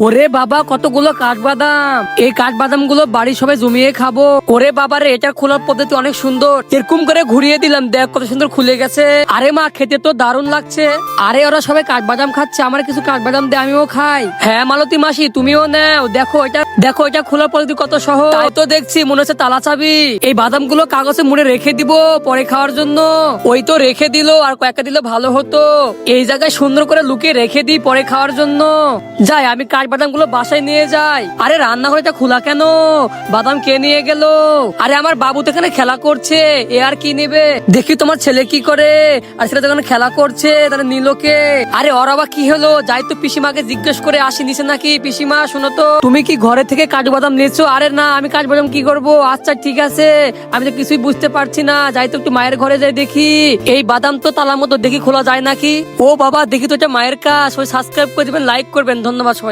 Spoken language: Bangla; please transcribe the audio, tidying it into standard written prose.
ওরে বাবা, কতগুলো কাঠবাদাম! এই কাঠবাদাম গুলো বাড়ির সবাই জমিয়ে খাবো। ওরে বাবা রে, এটা খোলার পদ্ধতি অনেক সুন্দর। এরকম করে ঘুরিয়ে দিলাম, দেখ কত সুন্দর খুলে গেছে। আরে মা, খেতে তো দারুণ লাগছে। আরে ওরা সবাই কাঠবাদাম খাচ্ছে, আমার কিছু কাঠবাদাম দে, আমিও খাই। হ্যাঁ মালতী মাসি, তুমিও নাও। দেখো এটা খোলার পদ্ধতি কত সহজ। তাই তো দেখছি, মনে হচ্ছে তালা চাবি। এই বাদাম গুলো কাগজে মুড়ে রেখে দিব পরে খাওয়ার জন্য। ওই তো রেখে দিল, আর কয়েকটা দিলে ভালো হতো। এই জায়গায় সুন্দর করে লুকিয়ে রেখে দিই পরে খাওয়ার জন্য। যাই, আমি কাঠবাদাম গুলো বাসায় নিয়ে যাই। আরে রান্নাঘরটা খোলা কেন? বাদাম কে নিয়ে গেল? আরে আমার বাবু তো এখানে খেলা করছে, এ আর কি নেবে? দেখি তোমার ছেলে কি করে। আর ছেলে যখন খেলা করছে তাহলে নিল কে? আরে ওর আবার কি হলো? যাই তো পিসিমাকে জিজ্ঞেস করে আসি, নিছে নাকি। পিসিমা শোনো তো, তুমি কি ঘরে থেকে কাঠবাদাম নিয়েছো? আরে না, আমি কাঠবাদাম কি করবো। আচ্ছা ঠিক আছে, আমি তো কিছুই বুঝতে পারছি না। যাই তো একটু মায়ের ঘরে যাই দেখি। এই বাদাম তো তালার মতো, দেখি খোলা যায় নাকি। ও বাবা, দেখি তো এটা মায়ের কাজ। সবাই সাবস্ক্রাইব করে দিবেন, লাইক করবেন। ধন্যবাদ সবাই।